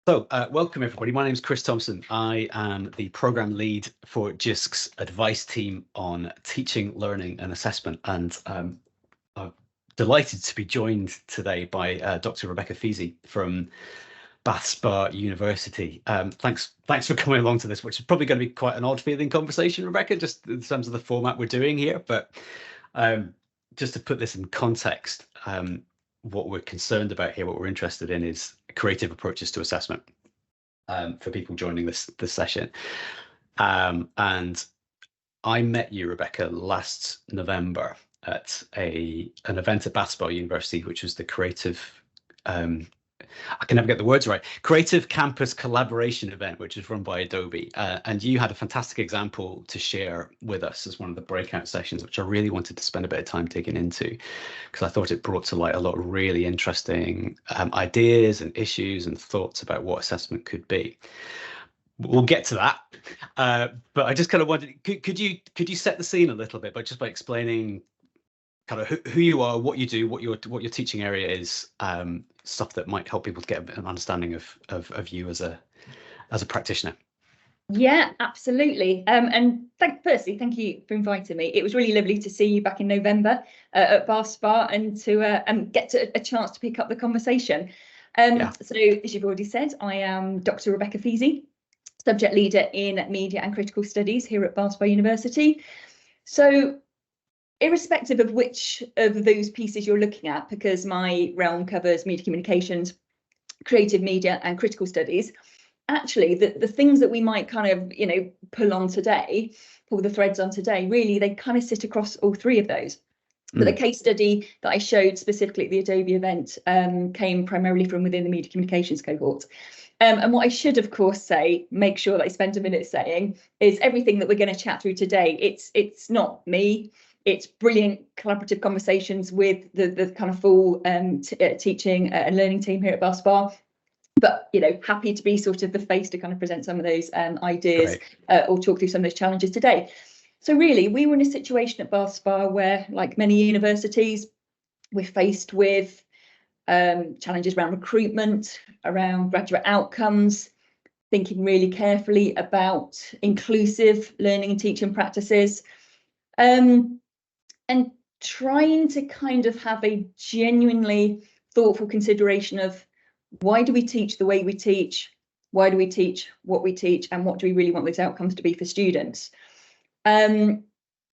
Welcome everybody. My name is Chris Thompson. I am the program lead for JISC's advice team on teaching, learning and assessment. And I'm delighted to be joined today by Dr. Rebecca Feasey from Bath Spa University. Thanks for coming along to this, which is probably going to be quite an odd feeling conversation, Rebecca, just in terms of the format we're doing here. But just to put this in context, what we're concerned about here, what we're interested in is creative approaches to assessment for people joining this session. And I met you, Rebecca, last November at an event at Bath Spa University, which was the creative, I can never get the words right, Creative Campus Collaboration event, which is run by Adobe. And you had a fantastic example to share with us as one of the breakout sessions, which I really wanted to spend a bit of time digging into, because I thought it brought to light a lot of really interesting ideas and issues and thoughts about what assessment could be. We'll get to that, but I just kind of wondered, could you set the scene a little bit by explaining kind of who you are, what you do, what your teaching area is, stuff that might help people to get an understanding of you as a practitioner. Yeah, absolutely. And firstly, thank you for inviting me. It was really lovely to see you back in November at Bath Spa and to get a chance to pick up the conversation. So, as you've already said, I am Dr. Rebecca Feasey, subject leader in media and critical studies here at Bath Spa University. So, irrespective of which of those pieces you're looking at, because my realm covers media communications, creative media and critical studies, actually the things that we might kind of, pull the threads on today, really, they kind of sit across all three of those. But the case study that I showed specifically at the Adobe event came primarily from within the media communications cohort. And what I should, of course, make sure that I spend a minute saying, is everything that we're going to chat through today, it's not me. It's brilliant collaborative conversations with the kind of full teaching and learning team here at Bath Spa. But, happy to be sort of the face to kind of present some of those ideas or talk through some of those challenges today. So really, we were in a situation at Bath Spa where, like many universities, we're faced with challenges around recruitment, around graduate outcomes, thinking really carefully about inclusive learning and teaching practices. And trying to kind of have a genuinely thoughtful consideration of why do we teach the way we teach, why do we teach what we teach, and what do we really want those outcomes to be for students. And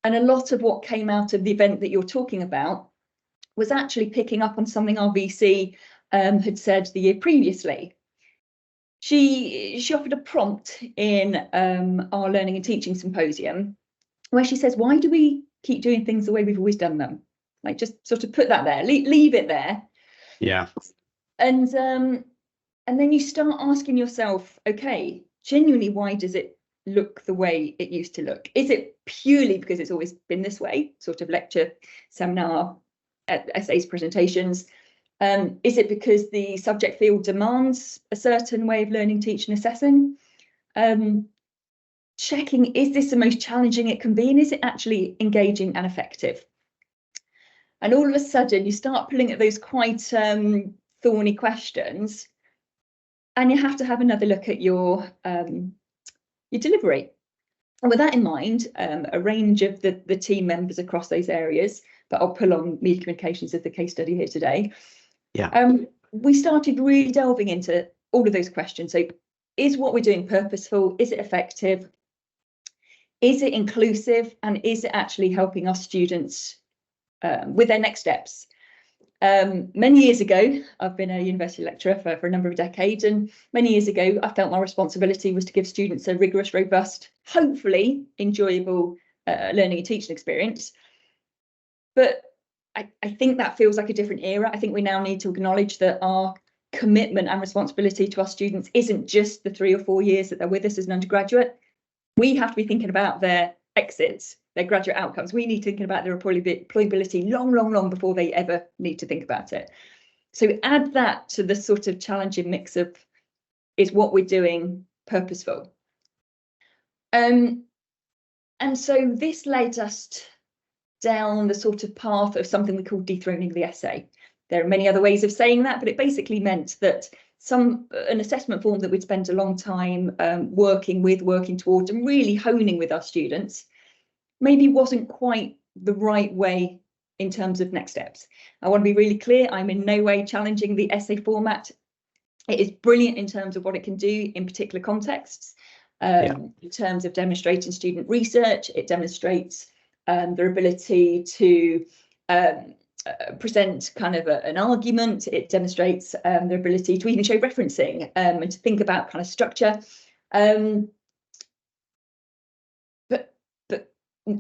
a lot of what came out of the event that you're talking about was actually picking up on something our VC had said the year previously. She offered a prompt in our learning and teaching symposium where she says, why do we keep doing things the way we've always done them? Like, just sort of put that there, leave it there. Yeah. And then you start asking yourself, okay, genuinely, why does it look the way it used to look? Is it purely because it's always been this way, sort of lecture, seminar, essays, presentations? Is it because the subject field demands a certain way of learning, teaching, assessing? Checking, is this the most challenging it can be, and is it actually engaging and effective? And all of a sudden you start pulling at those quite thorny questions, and you have to have another look at your delivery. And with that in mind, a range of the team members across those areas, but I'll pull on media communications as the case study here today. We started really delving into all of those questions. So, is what we're doing purposeful? Is it effective? Is it inclusive? And is it actually helping our students with their next steps? Many years ago, I've been a university lecturer for a number of decades, and many years ago, I felt my responsibility was to give students a rigorous, robust, hopefully enjoyable learning and teaching experience. But I think that feels like a different era. I think we now need to acknowledge that our commitment and responsibility to our students isn't just the 3 or 4 years that they're with us as an undergraduate. We have to be thinking about their exits, their graduate outcomes. We need to think about their employability long before they ever need to think about it. So add that to the sort of challenging mix of, is what we're doing purposeful? And so this led us down the sort of path of something we call dethroning the essay. There are many other ways of saying that, but it basically meant that an assessment form that we'd spent a long time working towards and really honing with our students maybe wasn't quite the right way in terms of next steps. I want to be really clear, I'm in no way challenging the essay format. It is brilliant in terms of what it can do in particular contexts. In terms of demonstrating student research, it demonstrates their ability to present kind of an argument. It demonstrates their ability to even show referencing and to think about kind of structure. But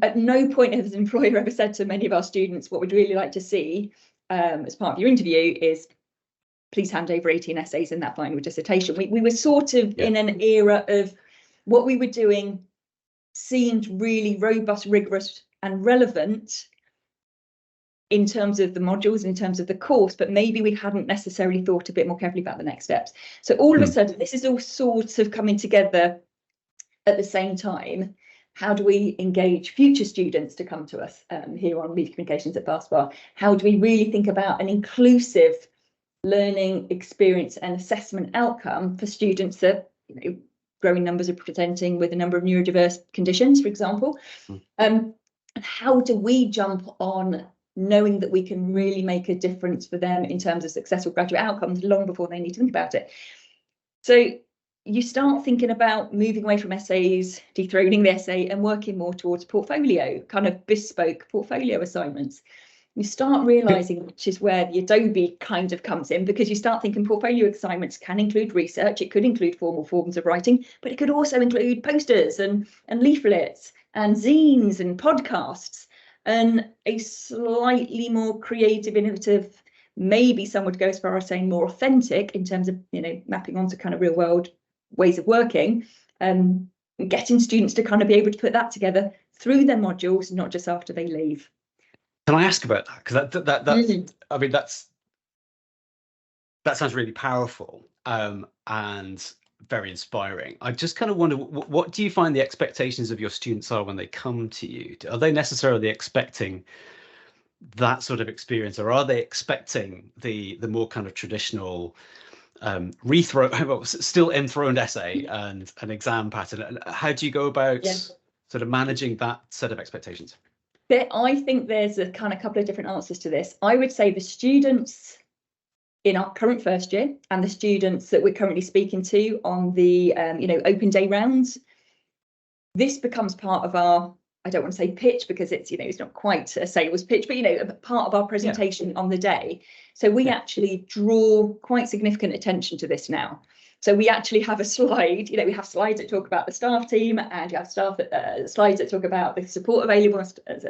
at no point has an employer ever said to many of our students, what we'd really like to see as part of your interview is please hand over 18 essays in that final dissertation. We were sort of in an era of what we were doing seemed really robust, rigorous and relevant in terms of the modules, in terms of the course, but maybe we hadn't necessarily thought a bit more carefully about the next steps. So all of a sudden, this is all sort of coming together at the same time. How do we engage future students to come to us here on Media Communications at FastSpar? How do we really think about an inclusive learning experience and assessment outcome for students that, growing numbers are presenting with a number of neurodiverse conditions, for example? And how do we jump on knowing that we can really make a difference for them in terms of successful graduate outcomes long before they need to think about it? So you start thinking about moving away from essays, dethroning the essay and working more towards portfolio, kind of bespoke portfolio assignments. You start realizing, which is where the Adobe kind of comes in, because you start thinking portfolio assignments can include research, it could include formal forms of writing, but it could also include posters and leaflets and zines and podcasts and a slightly more creative, innovative, maybe some would go as far as saying more authentic in terms of, mapping onto kind of real world ways of working, getting students to kind of be able to put that together through their modules, not just after they leave. Can I ask about that? Because I mean, that sounds really powerful and very inspiring. I just kind of wonder, what do you find the expectations of your students are when they come to you? Are they necessarily expecting that sort of experience, or are they expecting the more kind of traditional still enthroned essay and an exam pattern? And how do you go about sort of managing that set of expectations? I think there's a kind of couple of different answers to this. I would say the students in our current first year and the students that we're currently speaking to on the open day rounds, this becomes part of our, I don't want to say pitch because it's it's not quite a sales pitch, but part of our presentation on the day. So we actually draw quite significant attention to this now. So we actually have a slide, we have slides that talk about the staff team, and you have slides that talk about the support available,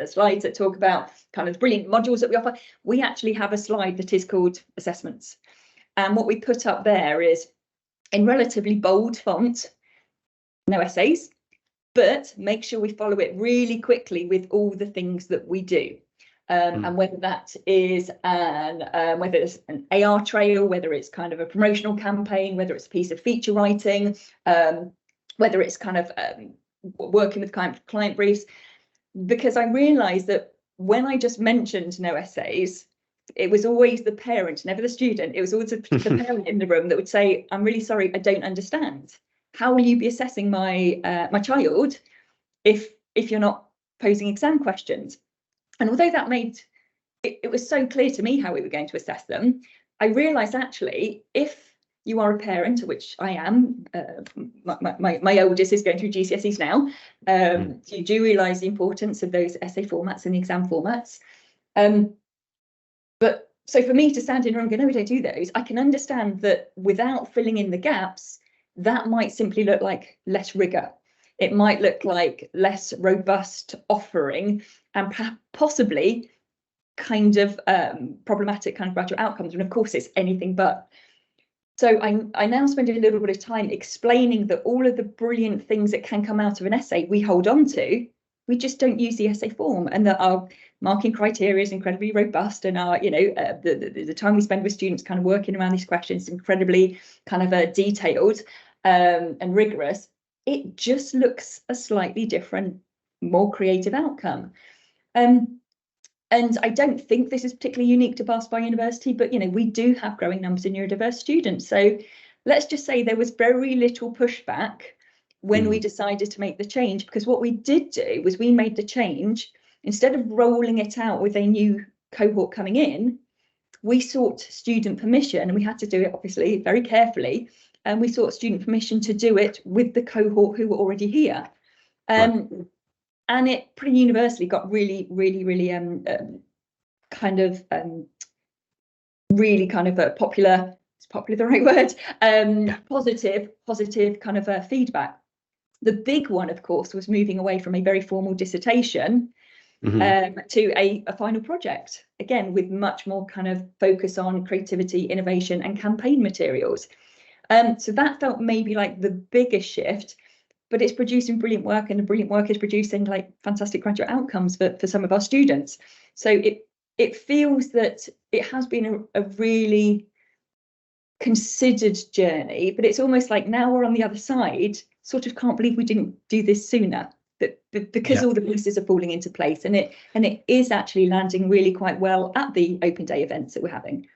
slides that talk about kind of brilliant modules that we offer. We actually have a slide that is called assessments. And what we put up there is in relatively bold font, no essays, but make sure we follow it really quickly with all the things that we do. And whether that is whether it's an AR trail, whether it's kind of a promotional campaign, whether it's a piece of feature writing, whether it's kind of working with client briefs, because I realized that when I just mentioned no essays, it was always the parent, never the student. It was always the parent in the room that would say, "I'm really sorry, I don't understand. How will you be assessing my child if you're not posing exam questions?" And although that made it was so clear to me how we were going to assess them, I realised actually, if you are a parent, which I am, my oldest is going through GCSEs now, you do realise the importance of those essay formats and the exam formats. But so for me to stand in a room and go, no, we don't do those, I can understand that without filling in the gaps, that might simply look like less rigour. It might look like less robust offering and possibly kind of problematic kind of graduate outcomes. And of course, it's anything but. So I now spend a little bit of time explaining that all of the brilliant things that can come out of an essay we hold on to, we just don't use the essay form, and that our marking criteria is incredibly robust, and our the time we spend with students kind of working around these questions is incredibly kind of detailed and rigorous. It just looks a slightly different, more creative outcome. And I don't think this is particularly unique to Bath Spa University, but we do have growing numbers of neurodiverse students. So let's just say there was very little pushback when we decided to make the change, because what we did do was we made the change. Instead of rolling it out with a new cohort coming in, we sought student permission, and we had to do it obviously very carefully. And we sought student permission to do it with the cohort who were already here. Right. And it pretty universally got really, really, really kind of really kind of popular. Is popular the right word? Positive kind of feedback. The big one, of course, was moving away from a very formal dissertation to a final project, again with much more kind of focus on creativity, innovation, and campaign materials. So that felt maybe like the biggest shift. But it's producing brilliant work, and the brilliant work is producing like fantastic graduate outcomes for some of our students. So it feels that it has been a really considered journey, but it's almost like now we're on the other side, sort of can't believe we didn't do this sooner. But because all the pieces are falling into place, and it is actually landing really quite well at the open day events that we're having.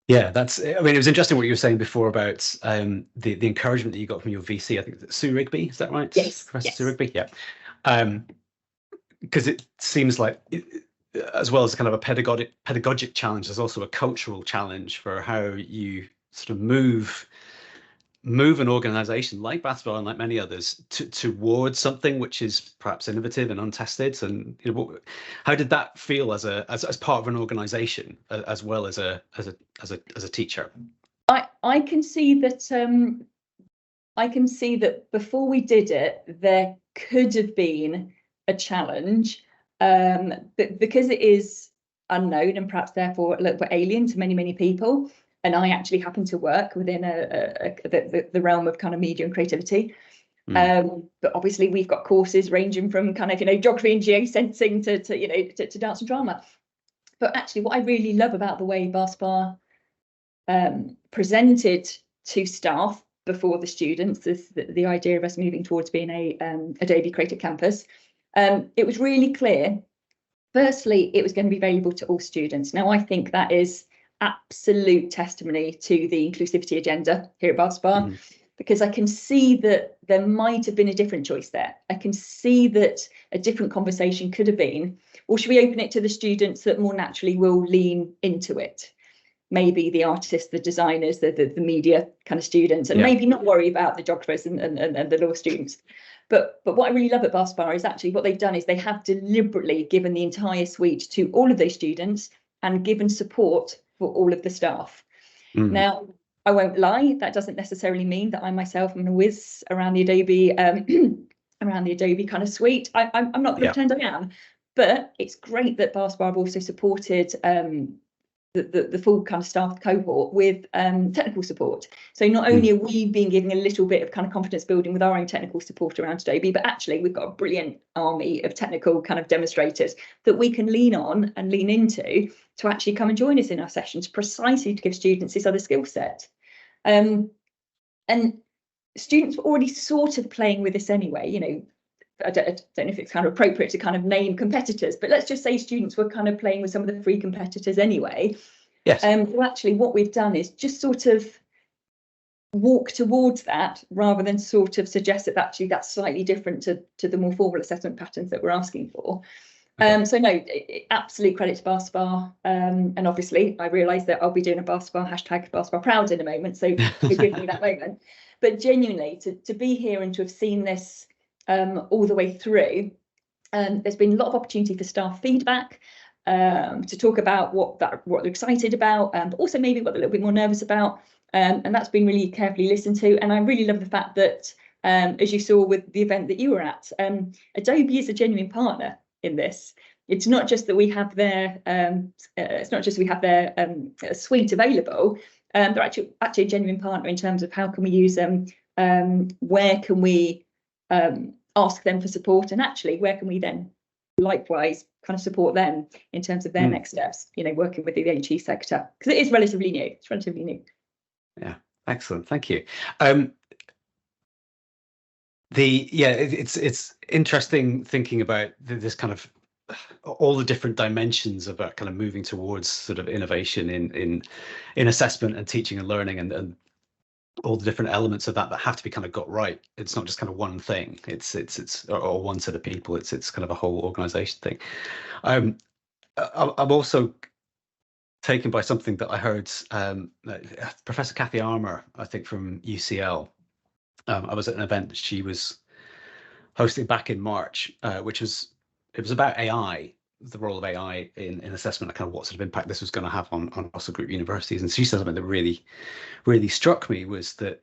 Yeah, it was interesting what you were saying before about the encouragement that you got from your VC. I think it's Sue Rigby, is that right? Yes. Professor Sue Rigby, yeah. Because it seems like, as well as kind of a pedagogic challenge, there's also a cultural challenge for how you sort of move an organization like Bath Spa and like many others towards something which is perhaps innovative and untested. And how did that feel as part of an organization as well as a teacher? I can see that before we did it, there could have been a challenge, but because it is unknown and perhaps therefore a little bit alien to many people. And I actually happen to work within the realm of kind of media and creativity. But obviously we've got courses ranging from kind of, geography and geosensing to dance and drama. But actually what I really love about the way Bath Spa presented to staff before the students is the idea of us moving towards being a Adobe Creative Campus. It was really clear. Firstly, it was going to be available to all students. Now, I think that is absolute testimony to the inclusivity agenda here at Bath Spa, because I can see that there might have been a different choice there. I can see that a different conversation could have been, or should we open it to the students that more naturally will lean into it? Maybe the artists, the designers, the media kind of students, and maybe not worry about the geographers and the law students. But what I really love at Bath Spa is actually what they've done is they have deliberately given the entire suite to all of those students and given support for all of the staff. Now, I won't lie, that doesn't necessarily mean that I myself am a whiz around the Adobe kind of suite. I'm not going to pretend I am, but it's great that Bath Spa have also supported the full kind of staff cohort with technical support. So not only are we being given a little bit of kind of confidence building with our own technical support around Adobe, but actually we've got a brilliant army of technical kind of demonstrators that we can lean on and lean into to actually come and join us in our sessions, precisely to give students this other skill set. And students were already sort of playing with this anyway, I don't know if it's kind of appropriate to kind of name competitors, but let's just say students were kind of playing with some of the free competitors anyway. Yes. Well, actually, what we've done is just sort of walk towards that rather than sort of suggest that actually that's slightly different to the more formal assessment patterns that we're asking for. So no, absolute credit to Bath Spa. And obviously, I realise that I'll be doing a Bath Spa hashtag Bath Spa proud in a moment, so forgive me that moment. But genuinely, to be here and to have seen this all the way through. There's been a lot of opportunity for staff feedback, to talk about what they're excited about, but also maybe what they're a little bit more nervous about. And that's been really carefully listened to. And I really love the fact that, as you saw with the event that you were at, Adobe is a genuine partner in this. It's not just that we have their suite available. They're actually a genuine partner in terms of how can we use them, where can we ask them for support, and actually where can we then likewise kind of support them in terms of their next steps, working with the HE sector, because it is relatively new. It's relatively new. Yeah, excellent, thank you. It's interesting thinking about this kind of all the different dimensions of kind of moving towards sort of innovation in assessment and teaching and learning, and all the different elements of that have to be kind of got right. It's not just kind of one thing. It's or one set of people. It's kind of a whole organization thing. I'm also taken by something that I heard Professor Kathy Armour, I think from UCL. I was at an event that she was hosting back in March, which was about AI, the role of AI in assessment, and kind of what sort of impact this was going to have on Russell Group universities. And she said something that really struck me, was that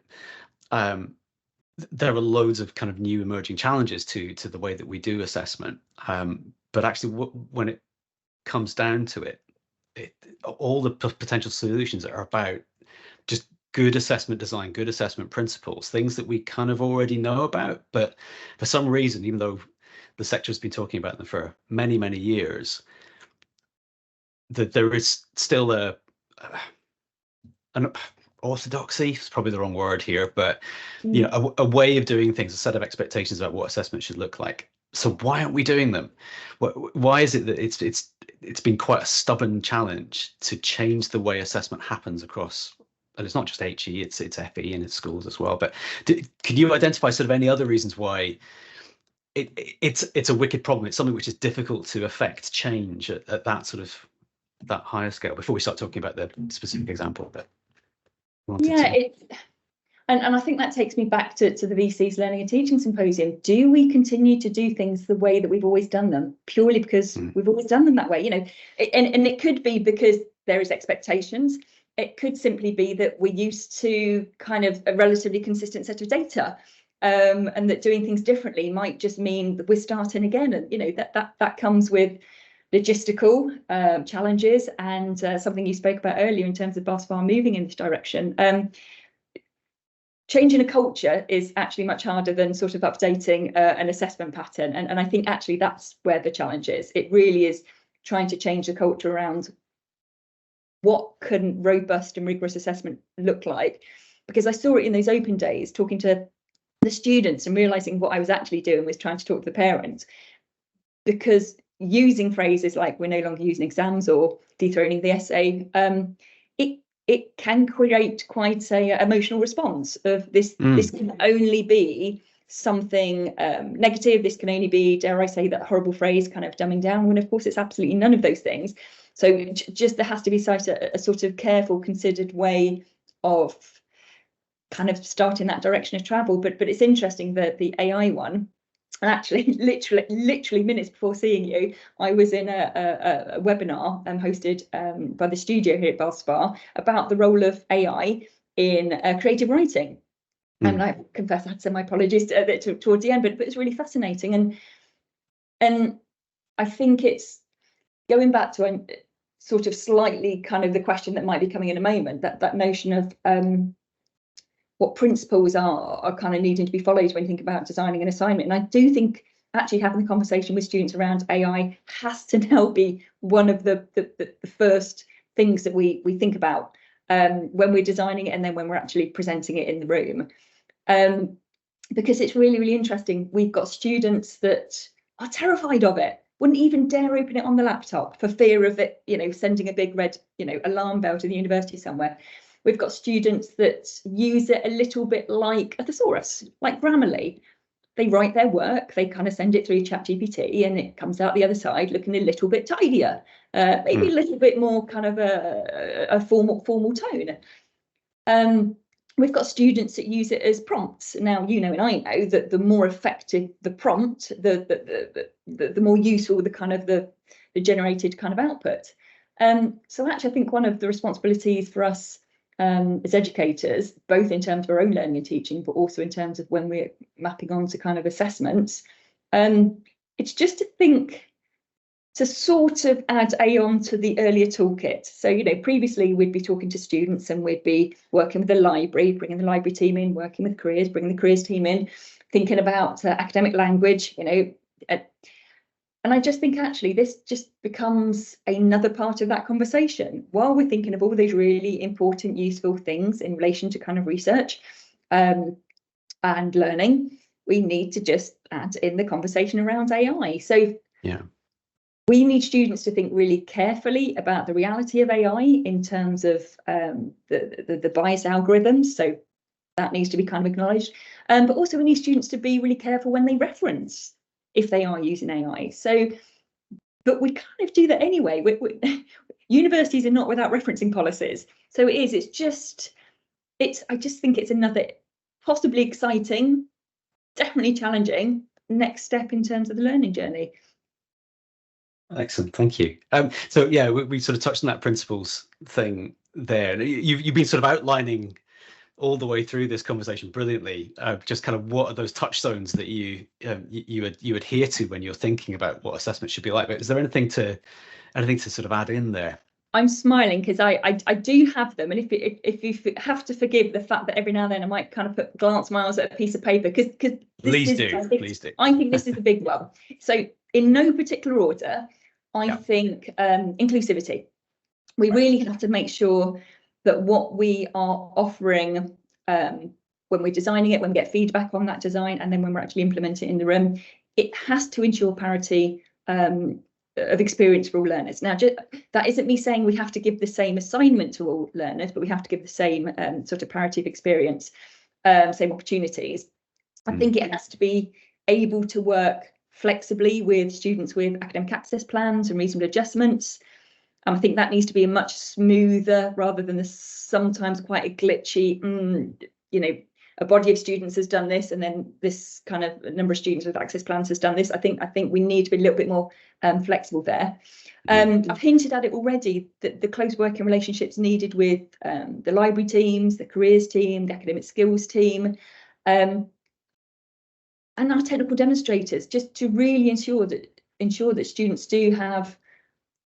there are loads of kind of new emerging challenges to the way that we do assessment. But actually, when it comes down to it, all the potential solutions are about just good assessment design, good assessment principles, things that we kind of already know about. But for some reason, even though the sector has been talking about them for many, many years, that there is still an orthodoxy is probably the wrong word here, but you know, a way of doing things, a set of expectations about what assessment should look like. So why aren't we doing them? Why is it that it's been quite a stubborn challenge to change the way assessment happens across? And it's not just HE, it's FE and it's schools as well. But can you identify sort of any other reasons why it's a wicked problem? It's something which is difficult to affect change at that sort of that higher scale, before we start talking about the specific example that and I think that takes me back to the VC's Learning and Teaching Symposium. Do we continue to do things the way that we've always done them, purely because we've always done them that way? You know, and it could be because there is expectations. It could simply be that we're used to kind of a relatively consistent set of data, and that doing things differently might just mean that we're starting again. And you know, that comes with logistical challenges, and something you spoke about earlier in terms of BASFAR moving in this direction. Changing a culture is actually much harder than sort of updating an assessment pattern. And I think actually that's where the challenge is. It really is trying to change the culture around what can robust and rigorous assessment look like. Because I saw it in those open days, talking to the students and realizing what I was actually doing was trying to talk to the parents. Because using phrases like we're no longer using exams or dethroning the essay, it can create quite a emotional response of this. This can only be something negative. This can only be, dare I say, that horrible phrase, kind of dumbing down, when of course it's absolutely none of those things. So just there has to be such a sort of careful, considered way of kind of starting that direction of travel. But it's interesting that the AI one, and actually literally minutes before seeing you, I was in a webinar hosted by the studio here at BASFAR about the role of AI in creative writing. And I confess I had to send my apologies towards the end, but it's really fascinating. And I think it's going back to a sort of slightly kind of the question that might be coming in a moment, that notion of what principles are kind of needing to be followed when you think about designing an assignment. And I do think actually having the conversation with students around AI has to now be one of the first things that we think about when we're designing it, and then when we're actually presenting it in the room. Because it's really, really interesting. We've got students that are terrified of it, wouldn't even dare open it on the laptop for fear of it, you know, sending a big red, you know, alarm bell to the university somewhere. We've got students that use it a little bit like a thesaurus, like Grammarly. They write their work, they kind of send it through ChatGPT, and it comes out the other side looking a little bit tidier, maybe a little bit more kind of a formal tone. We've got students that use it as prompts. Now, you know, and I know that the more effective the prompt, the more useful the kind of the generated kind of output. So actually, I think one of the responsibilities for us as educators, both in terms of our own learning and teaching, but also in terms of when we're mapping onto kind of assessments, it's just to think to sort of add on to the earlier toolkit. So, you know, previously we'd be talking to students and we'd be working with the library, bringing the library team in, working with careers, bringing the careers team in, thinking about academic language, you know. And I just think actually this just becomes another part of that conversation. While we're thinking of all these really important, useful things in relation to kind of research and learning, we need to just add in the conversation around AI. So yeah, We need students to think really carefully about the reality of AI in terms of the biased algorithms. So that needs to be kind of acknowledged. But also we need students to be really careful when they reference if they are using AI. So, but we kind of do that anyway. Universities are not without referencing policies. So I just think it's another possibly exciting, definitely challenging next step in terms of the learning journey. Excellent, thank you. So yeah, we sort of touched on that principles thing there. You've been sort of outlining all the way through this conversation brilliantly. Just kind of what are those touchstones that you adhere to when you're thinking about what assessment should be like? But is there anything to sort of add in there? I'm smiling because I do have them, and if you have to forgive the fact that every now and then I might kind of glance miles at a piece of paper because Please do. I think this is the big one. So in no particular order, I think inclusivity. We really have to make sure that what we are offering when we're designing it, when we get feedback on that design, and then when we're actually implementing it in the room, it has to ensure parity of experience for all learners. Now, that isn't me saying we have to give the same assignment to all learners, but we have to give the same sort of parity of experience, same opportunities. I think it has to be able to work flexibly with students with academic access plans and reasonable adjustments. I think that needs to be a much smoother rather than the sometimes quite a glitchy, a body of students has done this and then this kind of number of students with access plans has done this. I think we need to be a little bit more flexible there. I've hinted at it already, that the close working relationships needed with the library teams, the careers team, the academic skills team, and our technical demonstrators, just to really ensure that students do have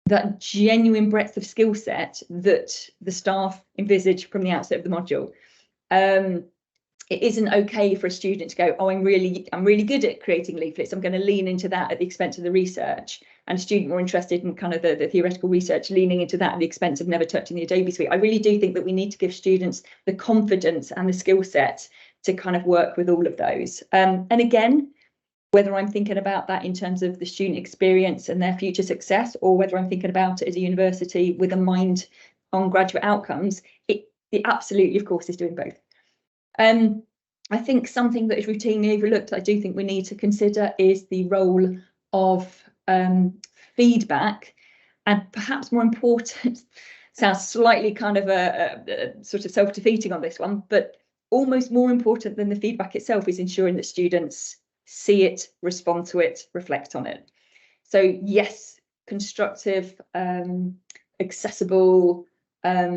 that genuine breadth of skill set that the staff envisage from the outset of the module. It isn't okay for a student to go, oh, I'm really good at creating leaflets, I'm going to lean into that at the expense of the research, and a student more interested in kind of the theoretical research leaning into that at the expense of never touching the Adobe suite. I really do think that we need to give students the confidence and the skill set to kind of work with all of those. And again, whether I'm thinking about that in terms of the student experience and their future success, or whether I'm thinking about it as a university with a mind on graduate outcomes, it absolutely, of course, is doing both. I think something that is routinely overlooked, I do think we need to consider, is the role of feedback, and perhaps more important, sounds slightly kind of a sort of self-defeating on this one, but almost more important than the feedback itself is ensuring that students see it, respond to it, reflect on it. So yes, constructive, accessible,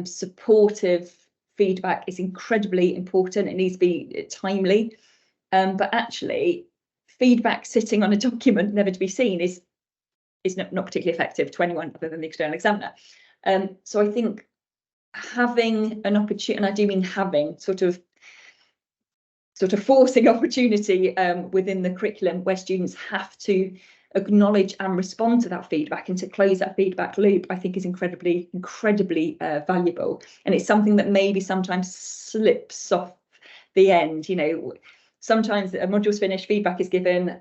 supportive feedback is incredibly important. It needs to be timely, but actually feedback sitting on a document never to be seen is not particularly effective to anyone other than the external examiner. So I think having an opportunity, and I do mean having sort of forcing opportunity within the curriculum where students have to acknowledge and respond to that feedback and to close that feedback loop, I think is incredibly valuable. And it's something that maybe sometimes slips off the end. Sometimes a module's finished, feedback is given,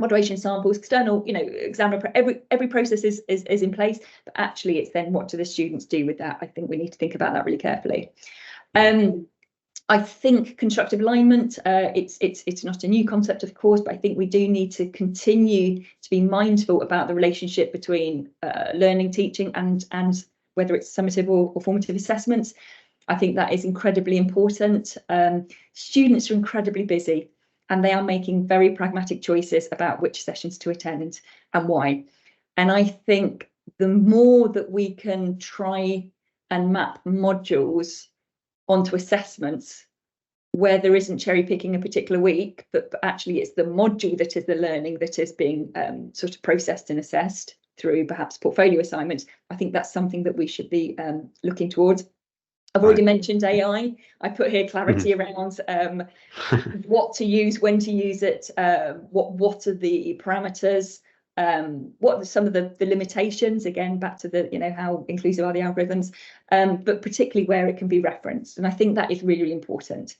moderation samples, external, examiner, every process is in place, but actually it's then what do the students do with that? I think we need to think about that really carefully. I think constructive alignment, it's not a new concept, of course, but I think we do need to continue to be mindful about the relationship between learning, teaching, and whether it's summative or formative assessments. I think that is incredibly important. Students are incredibly busy, and they are making very pragmatic choices about which sessions to attend and why. And I think the more that we can try and map modules onto assessments where there isn't cherry picking a particular week, but actually it's the module that is the learning that is being sort of processed and assessed through perhaps portfolio assignments, I think that's something that we should be looking towards. I've already mentioned AI. I put here clarity around what to use, when to use it, what are the parameters, what are some of the limitations, again back to the how inclusive are the algorithms, but particularly where it can be referenced, and I think that is really important.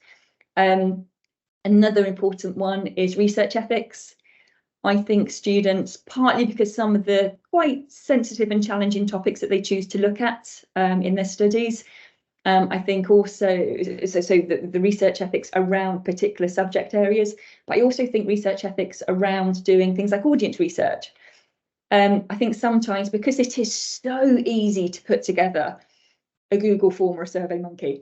Another important one is research ethics. I think students, partly because some of the quite sensitive and challenging topics that they choose to look at in their studies, I think also, the research ethics around particular subject areas, but I also think research ethics around doing things like audience research. I think sometimes, because it is so easy to put together a Google form or a SurveyMonkey,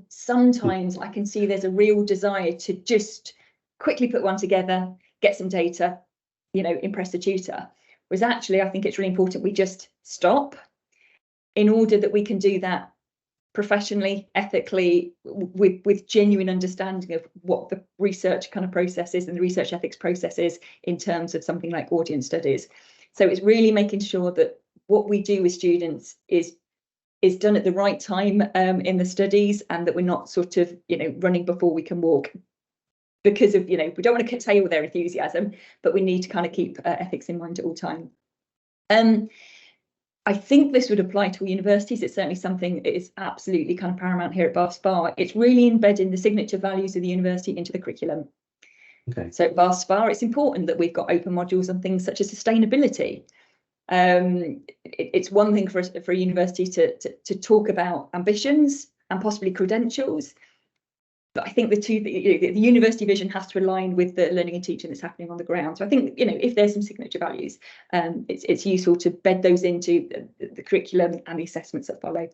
sometimes I can see there's a real desire to just quickly put one together, get some data, impress the tutor. Whereas actually, I think it's really important we just stop in order that we can do that professionally, ethically, with genuine understanding of what the research kind of process is and the research ethics process is in terms of something like audience studies. So it's really making sure that what we do with students is done at the right time in the studies, and that we're not sort of running before we can walk, because of we don't want to curtail their enthusiasm, but we need to kind of keep ethics in mind at all time. I think this would apply to all universities. It's certainly something that is absolutely kind of paramount here at Bath Spa. It's really embedding the signature values of the university into the curriculum. Okay. So at Bath Spa, it's important that we've got open modules on things such as sustainability. It's one thing for a university to talk about ambitions and possibly credentials, but I think the university vision has to align with the learning and teaching that's happening on the ground. So I think if there's some signature values, it's useful to bed those into the curriculum and the assessments that follow.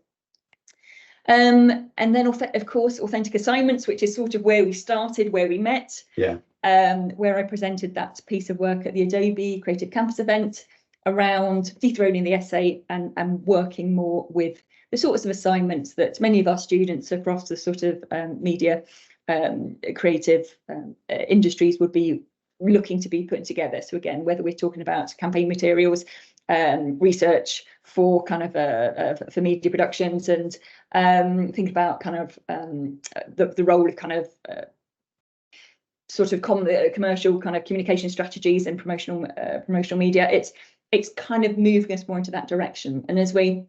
And then of course authentic assignments, which is sort of where we started, where we met. Yeah. Where I presented that piece of work at the Adobe Creative Campus event around dethroning the essay and working more with the sorts of assignments that many of our students across the sort of media creative industries would be looking to be putting together. So again, whether we're talking about campaign materials, research for kind of for media productions, and think about kind of the role of kind of sort of commercial kind of communication strategies and promotional media. It's kind of moving us more into that direction. And as we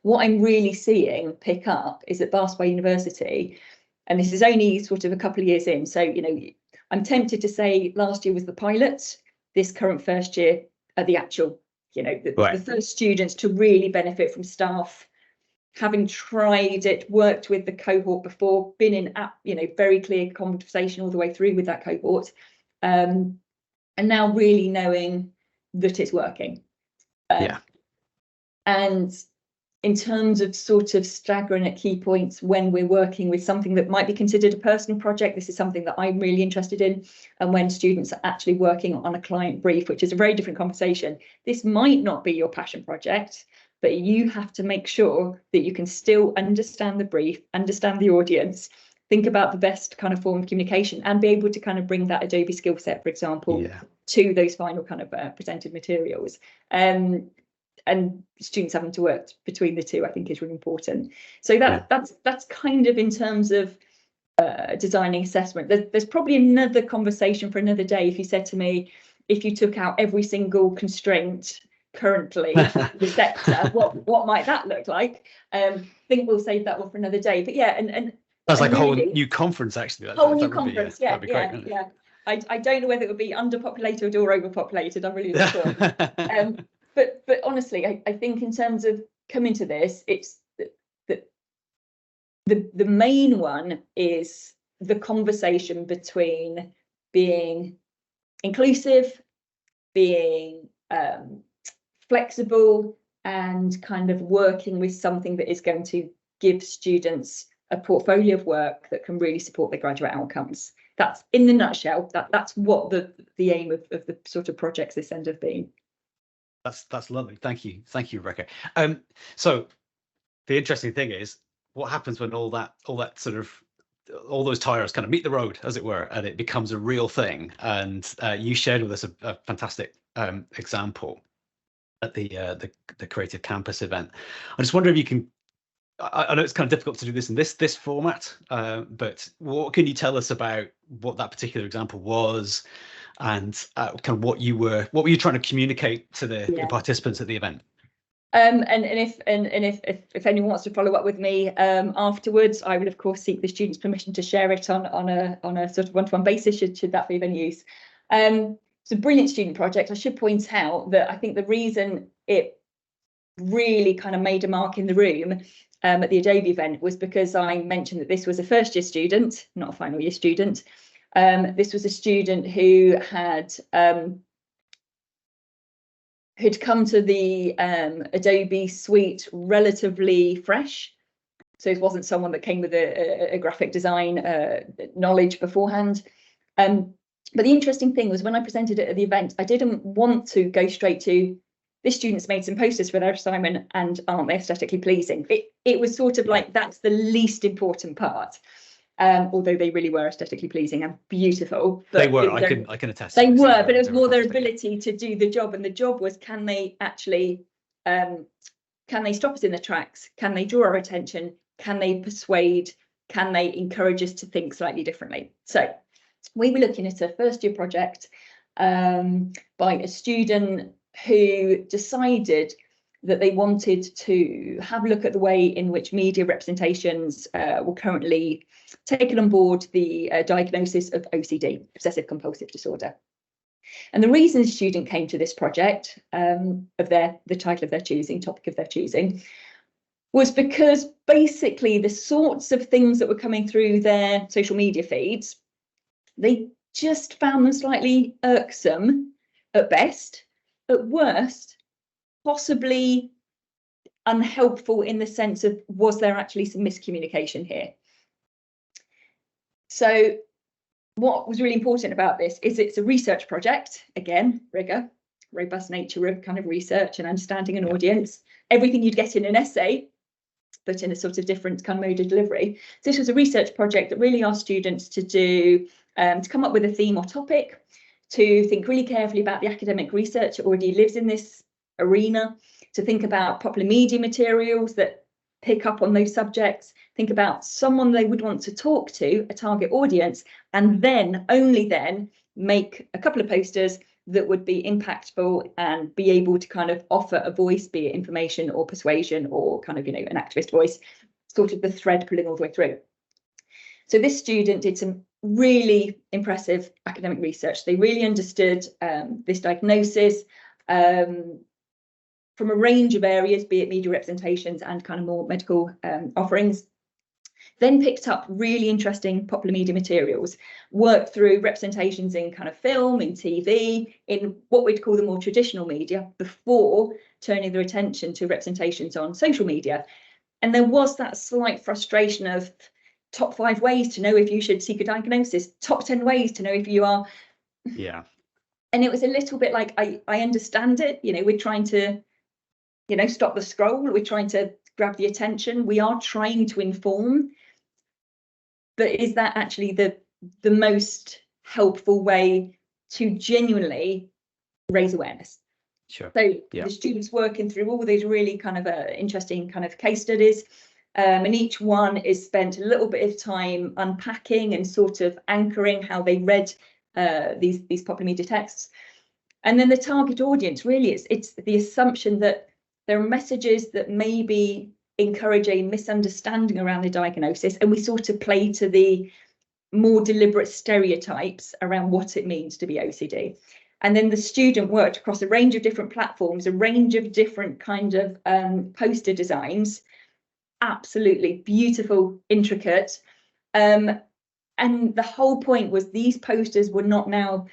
what I'm really seeing pick up is at Bath Spa University, and this is only sort of a couple of years in, so I'm tempted to say last year was the pilot, this current first year are the actual the first students to really benefit from staff having tried it, worked with the cohort before, been in very clear conversation all the way through with that cohort, and now really knowing that it's working. And in terms of sort of staggering at key points when we're working with something that might be considered a personal project, this is something that I'm really interested in. And when students are actually working on a client brief, which is a very different conversation, this might not be your passion project, but you have to make sure that you can still understand the brief, understand the audience, think about the best kind of form of communication, and be able to kind of bring that Adobe skill set, for example, to those final kind of presented materials. And students having to work between the two, I think, is really important. So that's kind of in terms of designing assessment. There's probably another conversation for another day. If you said to me, if you took out every single constraint currently the sector, what might that look like? I think we'll save that one for another day. But and that's like a whole new conference, actually. Whole new conference, that'd be great. I don't know whether it would be underpopulated or overpopulated. I'm really not sure. But honestly, I think in terms of coming to this, it's the main one is the conversation between being inclusive, being flexible, and kind of working with something that is going to give students a portfolio of work that can really support their graduate outcomes. That's in the nutshell. That's what the aim of the sort of projects this end have been. That's lovely. Thank you, Rebecca. So the interesting thing is, what happens when all those tires kind of meet the road, as it were, and it becomes a real thing? And you shared with us a fantastic example at the Creative Campus event. I just wonder if you can. I know it's kind of difficult to do this in this format, but what can you tell us about what that particular example was, and kind of what you were trying to communicate to the participants at the event? And if anyone wants to follow up with me afterwards, I will of course seek the students' permission to share it on a sort of one-to-one basis should that be of any use. It's a brilliant student project. I should point out that I think the reason it really kind of made a mark in the room at the Adobe event was because I mentioned that this was a first year student, not a final year student. This was a student who had come to the Adobe suite relatively fresh. So it wasn't someone that came with a graphic design knowledge beforehand. But the interesting thing was when I presented it at the event, I didn't want to go straight to this student's made some posters for their assignment and aren't they aesthetically pleasing? It was sort of like that's the least important part. Although they really were aesthetically pleasing and beautiful. But they were, I can attest. They were, but it was more their ability to do the job. And the job was, can they actually, can they stop us in the tracks? Can they draw our attention? Can they persuade? Can they encourage us to think slightly differently? So we were looking at a first year project by a student who decided that they wanted to have a look at the way in which media representations were currently taken on board the diagnosis of OCD, obsessive compulsive disorder. And the reason the student came to this project of the title of their choosing, topic of their choosing, was because basically the sorts of things that were coming through their social media feeds, they just found them slightly irksome at best, at worst, possibly unhelpful in the sense of, was there actually some miscommunication here? So what was really important about this is it's a research project, again, rigor, robust nature of kind of research and understanding an audience, everything you'd get in an essay, but in a sort of different kind of mode of delivery. So this was a research project that really asked students to do, to come up with a theme or topic, to think really carefully about the academic research that already lives in this arena, to think about popular media materials that pick up on those subjects, think about someone they would want to talk to, a target audience, and then, only then, make a couple of posters that would be impactful and be able to kind of offer a voice, be it information or persuasion or kind of, you know, an activist voice, sort of the thread pulling all the way through. So this student did some really impressive academic research. They really understood this diagnosis from a range of areas, be it media representations and kind of more medical offerings. Then picked up really interesting popular media materials, worked through representations in kind of film, in TV, in what we'd call the more traditional media, before turning their attention to representations on social media. And there was that slight frustration of top 5 ways to know if you should seek a diagnosis, top 10 ways to know if you are. Yeah. And it was a little bit like, I understand it, you know, we're trying to, you know, stop the scroll, we're trying to grab the attention, we are trying to inform. But is that actually the most helpful way to genuinely raise awareness? Sure. So the students working through all these really kind of interesting kind of case studies, and each one is spent a little bit of time unpacking and sort of anchoring how they read these popular media texts. And then the target audience, really, it's the assumption that there are messages that maybe encourage a misunderstanding around the diagnosis, and we sort of play to the more deliberate stereotypes around what it means to be OCD. And then the student worked across a range of different platforms, a range of different kind of poster designs, absolutely beautiful, intricate. And the whole point was these posters were not now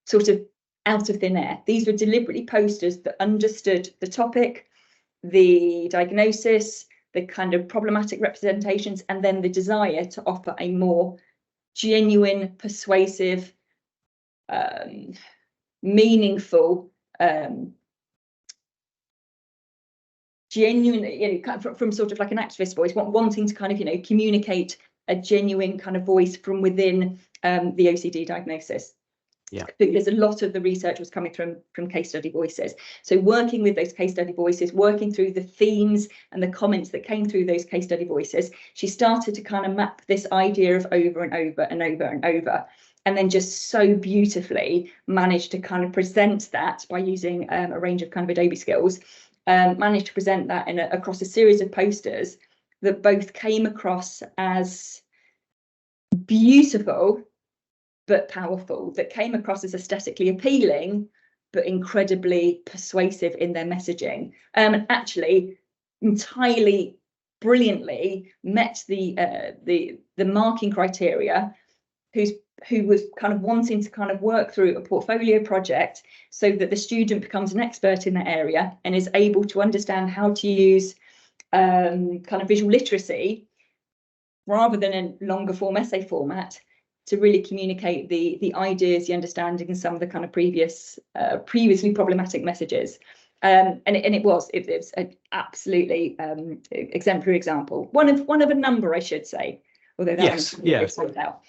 sort of out of thin air. These were deliberately posters that understood the topic, the diagnosis, the kind of problematic representations, and then the desire to offer a more genuine, persuasive, meaningful, genuine, you know, from sort of like an activist voice, wanting to kind of, you know, communicate a genuine kind of voice from within the OCD diagnosis. Yeah, because a lot of the research was coming from case study voices. So working with those case study voices, working through the themes and the comments that came through those case study voices, she started to kind of map this idea of over and over and over and over, and then just so beautifully managed to kind of present that by using a range of kind of Adobe skills, managed to present that across a series of posters that both came across as beautiful but powerful, that came across as aesthetically appealing, but incredibly persuasive in their messaging, and actually entirely brilliantly met the marking criteria, who was kind of wanting to kind of work through a portfolio project so that the student becomes an expert in that area and is able to understand how to use kind of visual literacy rather than a longer form essay format to really communicate the ideas, the understanding, and some of the kind of previously problematic messages. And it was an absolutely exemplary example. One of a number, I should say, although that Yes, yeah, of out.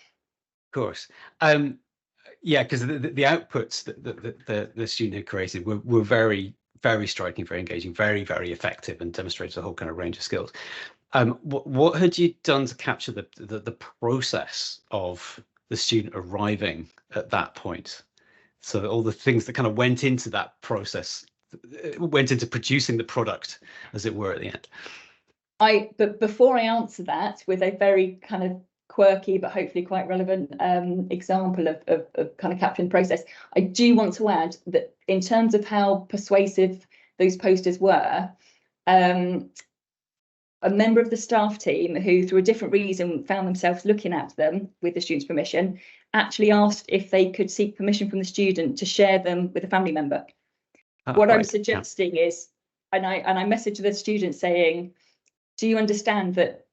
course. Yeah, because the outputs that the student had created were very, very striking, very engaging, very, very effective, and demonstrated a whole kind of range of skills. What had you done to capture the process of the student arriving at that point? So all the things that kind of went into that process, went into producing the product, as it were, at the end. But before I answer that with a very kind of quirky but hopefully quite relevant example of kind of capturing the process, I do want to add that in terms of how persuasive those posters were, a member of the staff team who, through a different reason, found themselves looking at them with the student's permission, actually asked if they could seek permission from the student to share them with a family member. What I'm suggesting is, and I messaged the student saying, do you understand that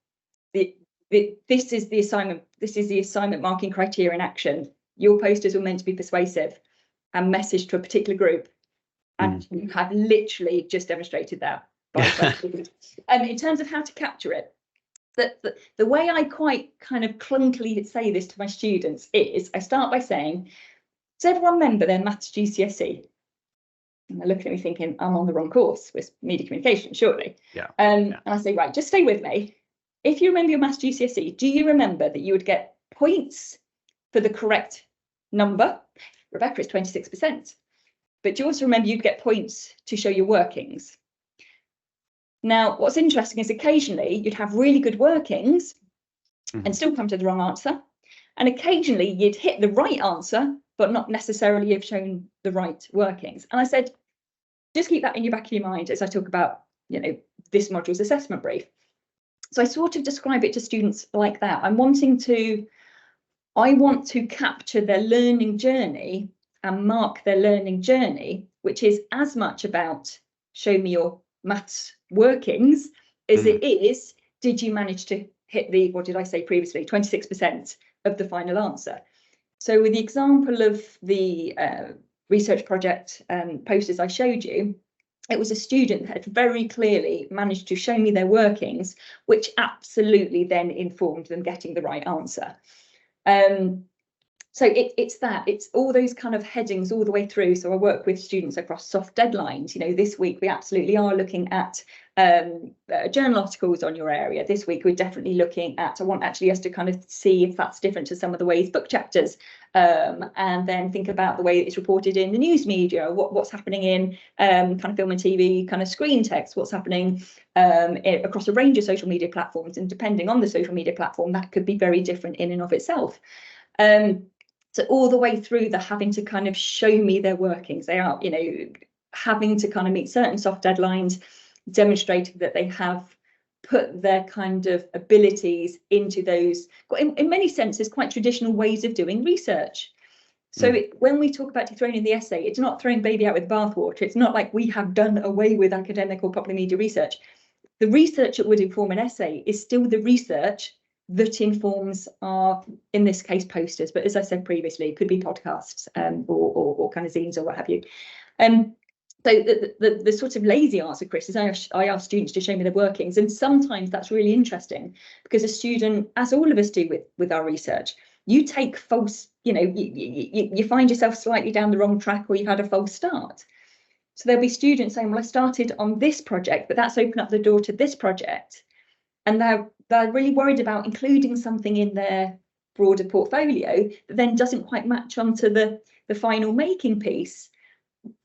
this is the assignment marking criteria in action? Your posters were meant to be persuasive and messaged to a particular group, and you have literally just demonstrated that. In terms of how to capture it, the way I quite kind of clunkily say this to my students is, I start by saying, does everyone remember their maths GCSE? And they're looking at me thinking, I'm on the wrong course with media communication, surely. Yeah. And I say, right, just stay with me. If you remember your maths GCSE, do you remember that you would get points for the correct number? Rebecca, it's 26%. But do you also remember you'd get points to show your workings? Now, what's interesting is occasionally you'd have really good workings and still come to the wrong answer. And occasionally you'd hit the right answer, but not necessarily have shown the right workings. And I said, just keep that in your back of your mind as I talk about, this module's assessment brief. So I sort of describe it to students like that. I want to capture their learning journey and mark their learning journey, which is as much about show me your maths workings as it is, did you manage to hit the, what did I say previously, 26% of the final answer? So with the example of the research project posters I showed you, it was a student that had very clearly managed to show me their workings, which absolutely then informed them getting the right answer. So it's all those kind of headings all the way through. So I work with students across soft deadlines. This week we absolutely are looking at journal articles on your area. This week we're definitely looking at, I want actually us to kind of see if that's different to some of the ways book chapters, and then think about the way it's reported in the news media, what's happening in kind of film and TV, kind of screen text, what's happening across a range of social media platforms. And depending on the social media platform, that could be very different in and of itself. So all the way through the having to kind of show me their workings. They are, having to kind of meet certain soft deadlines, demonstrating that they have put their kind of abilities into those, in many senses, quite traditional ways of doing research. So when we talk about dethroning the essay, it's not throwing baby out with bathwater. It's not like we have done away with academic or popular media research. The research that would inform an essay is still the research that informs our, in this case, posters, but as I said previously, it could be podcasts or kind of zines or what have you. So the sort of lazy answer, Chris, is I ask students to show me their workings, and sometimes that's really interesting because a student, as all of us do with our research, you take false, you find yourself slightly down the wrong track, or you've had a false start. So there'll be students saying, well, I started on this project, but that's opened up the door to this project, and they're really worried about including something in their broader portfolio that then doesn't quite match onto the final making piece.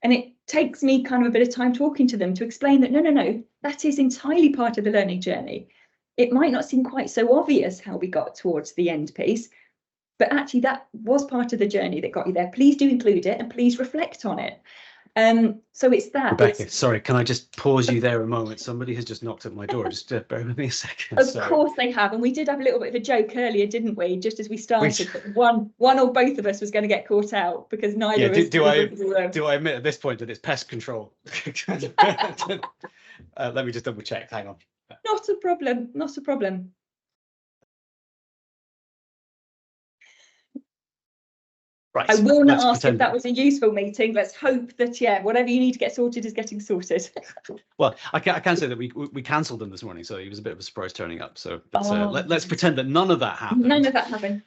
And it takes me kind of a bit of time talking to them to explain that no, that is entirely part of the learning journey. It might not seem quite so obvious how we got towards the end piece, but actually that was part of the journey that got you there. Please do include it and please reflect on it. So it's that. Rebecca, sorry, can I just pause you there a moment? Somebody has just knocked at my door. Just bear with me a second. Of course they have, and we did have a little bit of a joke earlier, didn't we? Just as we started, that one or both of us was going to get caught out because neither of us. Do I admit at this point that it's pest control? Let me just double check. Hang on. Not a problem. Not a problem. Right. I will not ask if that was a useful meeting. Let's hope that, yeah, whatever you need to get sorted is getting sorted. Well, I can say that we cancelled them this morning, so it was a bit of a surprise turning up. So let's pretend that none of that happened. None of that happened.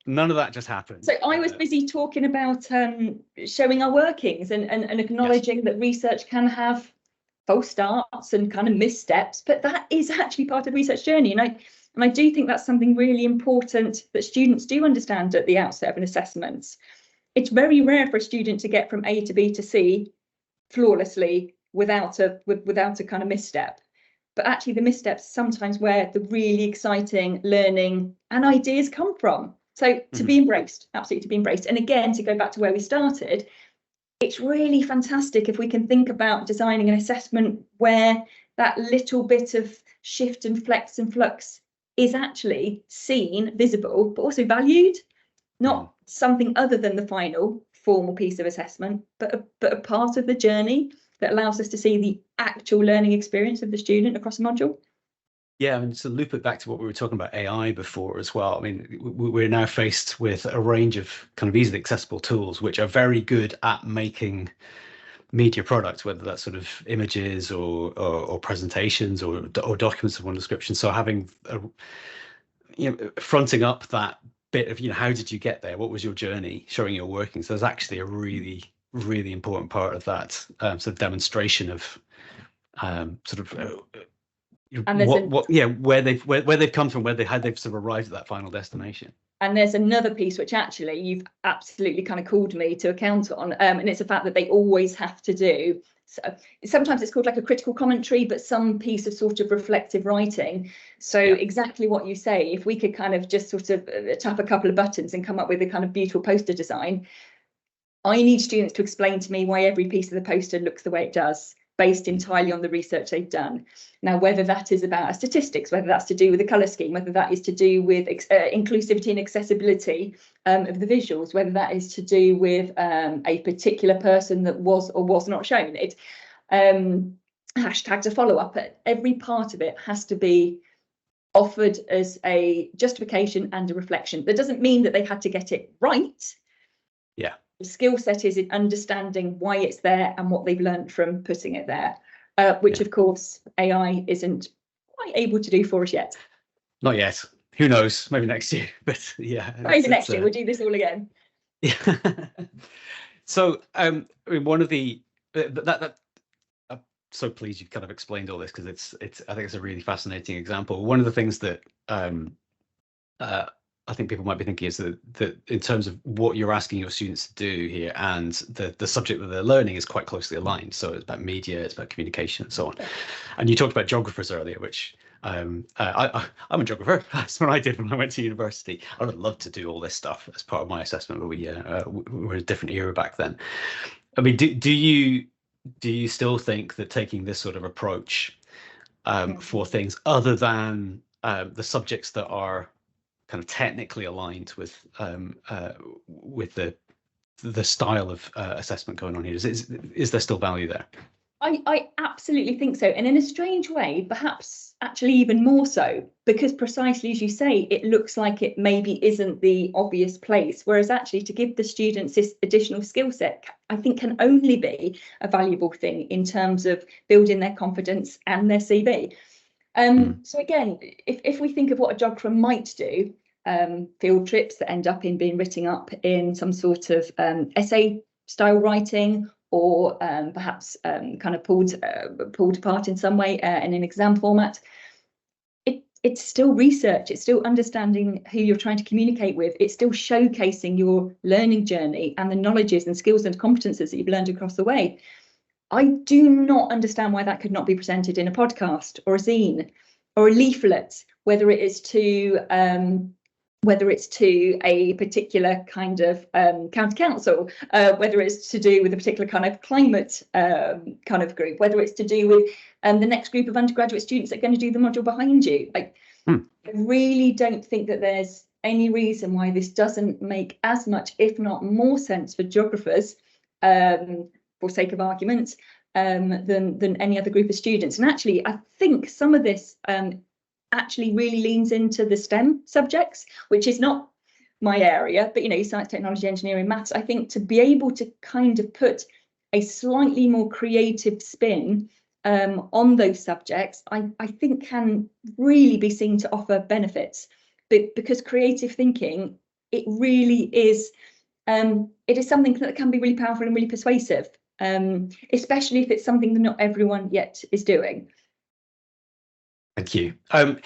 None of that just happened. So I was busy talking about showing our workings and acknowledging that research can have false starts and kind of missteps, but that is actually part of the research journey. And I do think that's something really important that students do understand at the outset of an assessment. It's very rare for a student to get from A to B to C flawlessly without a kind of misstep. But actually the missteps sometimes where the really exciting learning and ideas come from. So to be embraced, absolutely to be embraced. And again, to go back to where we started, it's really fantastic if we can think about designing an assessment where that little bit of shift and flex and flux is actually seen, visible, but also valued, not something other than the final formal piece of assessment, but a part of the journey that allows us to see the actual learning experience of the student across a module. Yeah, I mean, to loop it back to what we were talking about AI before as well. I mean, we're now faced with a range of kind of easily accessible tools, which are very good at making media products, whether that's sort of images or presentations or documents of one description. So having fronting up that bit of how did you get there, what was your journey, showing your workings, there's actually a really, really important part of that sort of demonstration of where they've come from, how they've sort of arrived at that final destination. And there's another piece which actually you've absolutely kind of called me to account on, and it's the fact that they always have to do. So sometimes it's called like a critical commentary, but some piece of sort of reflective writing. So exactly what you say, if we could kind of just sort of tap a couple of buttons and come up with a kind of beautiful poster design, I need students to explain to me why every piece of the poster looks the way it does, based entirely on the research they've done. Now, whether that is about statistics, whether that's to do with the colour scheme, whether that is to do with inclusivity and accessibility of the visuals, whether that is to do with a particular person that was or was not shown, it hashtag to follow up. Every part of it has to be offered as a justification and a reflection. That doesn't mean that they had to get it right. Yeah. The skill set is in understanding why it's there and what they've learned from putting it there, which of course AI isn't quite able to do for us yet. Not yet. Who knows? Maybe next year. But yeah. Maybe next year we'll do this all again. Yeah. So I mean, one of the I'm so pleased you've kind of explained all this, because it's I think it's a really fascinating example. One of the things that I think people might be thinking is that in terms of what you're asking your students to do here and the subject that they're learning is quite closely aligned. So it's about media, it's about communication and so on. And you talked about geographers earlier, which I'm a geographer. That's what I did when I went to university. I would love to do all this stuff as part of my assessment, but we were in a different era back then. I mean, do you still think that taking this sort of approach for things other than the subjects that are kind of technically aligned with the style of assessment going on here, is there still value there? I absolutely think so, and in a strange way, perhaps actually even more so, because precisely as you say, it looks like it maybe isn't the obvious place, whereas actually to give the students this additional skill set, I think can only be a valuable thing in terms of building their confidence and their CV. So again, if we think of what a geographer might do, field trips that end up in being written up in some sort of essay style writing, or perhaps kind of pulled apart in some way in an exam format. It's still research, it's still understanding who you're trying to communicate with, it's still showcasing your learning journey and the knowledges and skills and competences that you've learned across the way. I do not understand why that could not be presented in a podcast or a zine or a leaflet, whether it is to whether it's to a particular kind of county council, whether it's to do with a particular kind of climate kind of group, whether it's to do with the next group of undergraduate students that are going to do the module behind you. I really don't think that there's any reason why this doesn't make as much, if not more, sense for geographers, for sake of argument, than any other group of students. And actually, I think some of this actually really leans into the STEM subjects, which is not my area, but science, technology, engineering, maths. I think to be able to kind of put a slightly more creative spin on those subjects, I think can really be seen to offer benefits. But because creative thinking, it really is, it is something that can be really powerful and really persuasive, especially if it's something that not everyone yet is doing. Thank you. I'm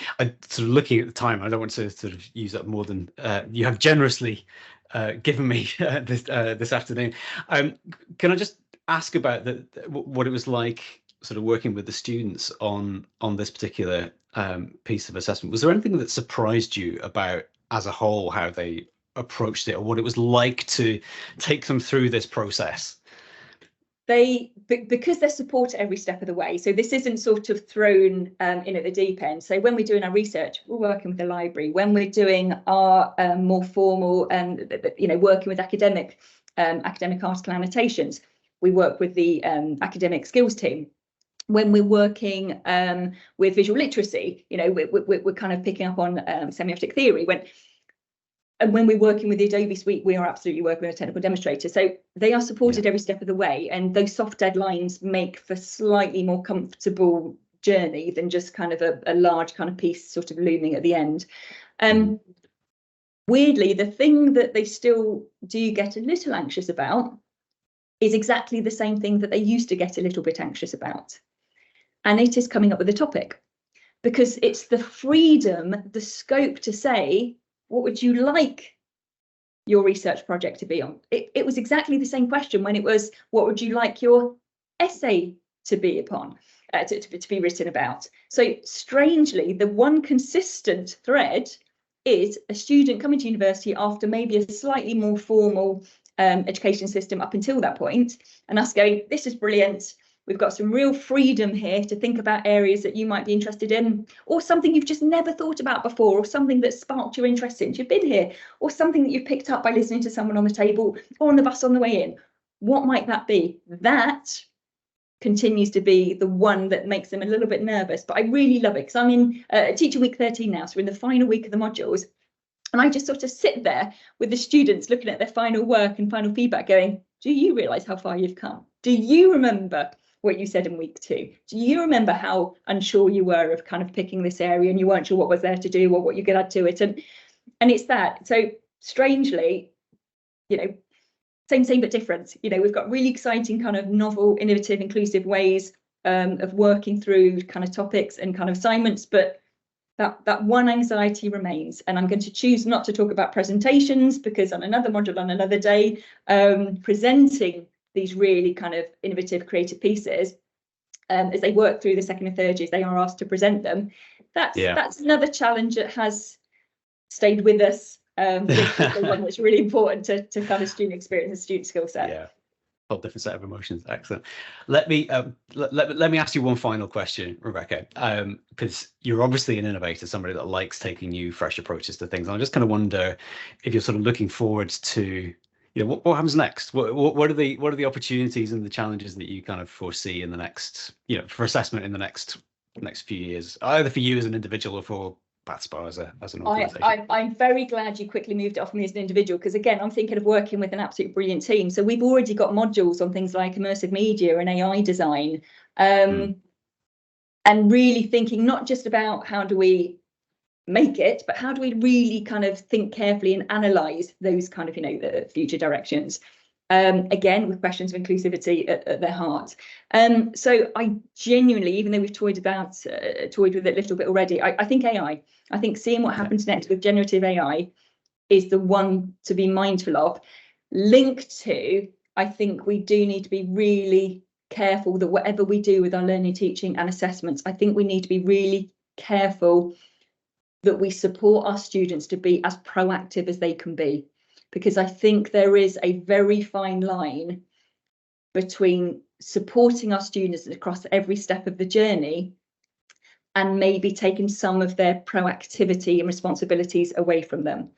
sort of looking at the time. I don't want to sort of use up more than you have generously given me this afternoon. Can I just ask about what it was like sort of working with the students on this particular piece of assessment? Was there anything that surprised you about, as a whole, how they approached it, or what it was like to take them through this process? Because they're supported every step of the way, so this isn't sort of thrown in at the deep end. So when we're doing our research, we're working with the library. When we're doing our more formal working with academic article annotations, we work with the academic skills team. When we're working with visual literacy, we're kind of picking up on semiotic theory. And when we're working with the Adobe suite, we are absolutely working with a technical demonstrator. So they are supported every step of the way. And those soft deadlines make for slightly more comfortable journey than just kind of a large kind of piece sort of looming at the end. Weirdly, the thing that they still do get a little anxious about is exactly the same thing that they used to get a little bit anxious about. And it is coming up with a topic, because it's the freedom, the scope to say, what would you like your research project to be on? It was exactly the same question when it was, what would you like your essay to be upon, to be written about? So strangely, the one consistent thread is a student coming to university after maybe a slightly more formal education system up until that point, and us going, this is brilliant. We've got some real freedom here to think about areas that you might be interested in, or something you've just never thought about before, or something that sparked your interest since you've been here, or something that you've picked up by listening to someone on the table or on the bus on the way in. What might that be? That continues to be the one that makes them a little bit nervous, but I really love it, because I'm in teaching week 13 now, so we're in the final week of the modules, and I just sort of sit there with the students looking at their final work and final feedback going, do you realise how far you've come? Do you remember what you said in week 2? Do you remember how unsure you were of kind of picking this area and you weren't sure what was there to do or what you could add to it? And it's that. So strangely, same but different. We've got really exciting kind of novel, innovative, inclusive ways of working through kind of topics and kind of assignments, but that one anxiety remains. And I'm going to choose not to talk about presentations, because on another module on another day, presenting these really kind of innovative, creative pieces, as they work through the second and third years, they are asked to present them. That's another challenge that has stayed with us. It's the one that's really important to kind of student experience and student skill set. Yeah, whole different set of emotions. Excellent. Let me ask you one final question, Rebecca, because you're obviously an innovator, somebody that likes taking new, fresh approaches to things. And I just kind of wonder if you're sort of looking forward to, what happens next? What are the opportunities and the challenges that you kind of foresee in the next, for assessment in the next few years, either for you as an individual or for PathSpar as an organisation? I'm very glad you quickly moved it off me as an individual, because again, I'm thinking of working with an absolutely brilliant team. So we've already got modules on things like immersive media and AI design, and really thinking not just about how do we make it, but how do we really kind of think carefully and analyse those kind of, the future directions. Again, with questions of inclusivity at their heart. So I genuinely, even though we've toyed with it a little bit already, I think AI, I think seeing what happens next with generative AI is the one to be mindful of. Linked to, I think we do need to be really careful that whatever we do with our learning, teaching and assessments, I think we need to be really careful that we support our students to be as proactive as they can be, because I think there is a very fine line between supporting our students across every step of the journey and maybe taking some of their proactivity and responsibilities away from them.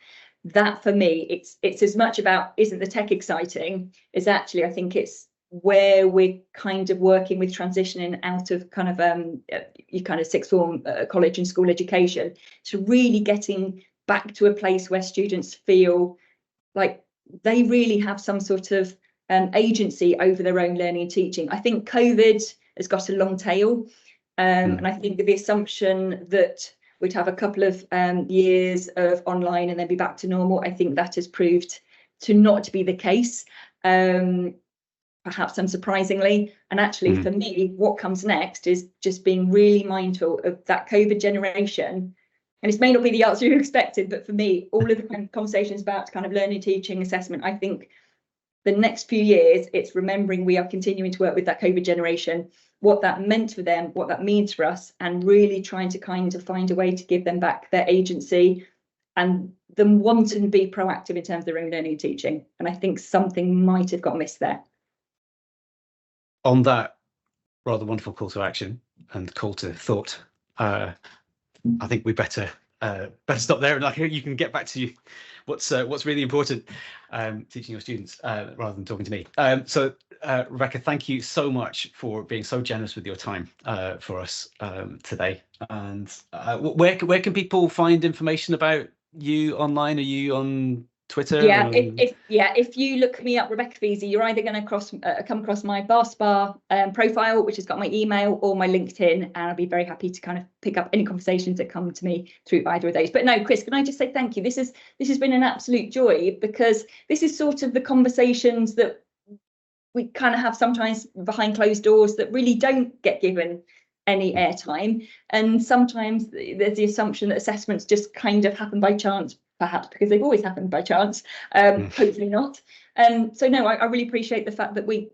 That for me, it's as much about, isn't the tech exciting, is actually, I think it's where we're kind of working with transitioning out of kind of your kind of sixth form college and school education to really getting back to a place where students feel like they really have some sort of agency over their own learning and teaching. I think COVID has got a long tail, and I think the assumption that we'd have a couple of years of online and then be back to normal, I think that has proved to not be the case, perhaps unsurprisingly. And actually, for me, what comes next is just being really mindful of that COVID generation. And this may not be the answer you expected, but for me, all of the kind of conversations about kind of learning, teaching, assessment, I think the next few years, it's remembering we are continuing to work with that COVID generation, what that meant for them, what that means for us, and really trying to kind of find a way to give them back their agency and them wanting to be proactive in terms of their own learning and teaching. And I think something might have got missed there. On that rather wonderful call to action and call to thought, I think we better stop there, and like you can get back to what's really important, teaching your students rather than talking to me. So Rebecca, thank you so much for being so generous with your time for us today. And where can people find information about you online? Are you on Twitter? Yeah, if you look me up, Rebecca Feasey, you're either going to come across my Barspar profile, which has got my email, or my LinkedIn, and I'll be very happy to kind of pick up any conversations that come to me through either of those. But no, Chris, can I just say thank you? This has been an absolute joy, because this is sort of the conversations that we kind of have sometimes behind closed doors that really don't get given any airtime, and sometimes there's the assumption that assessments just kind of happen by chance, perhaps because they've always happened by chance, hopefully not. So no, I really appreciate the fact that we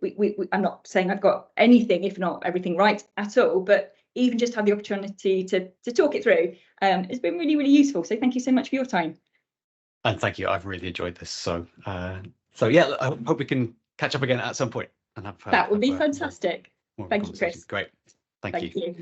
I'm not saying I've got anything, if not everything right at all, but even just have the opportunity to talk it through, it's been really, really useful. So thank you so much for your time. And thank you, I've really enjoyed this. So yeah, I hope we can catch up again at some point and have that would be fantastic. More Thank you, Chris. Great, thank you.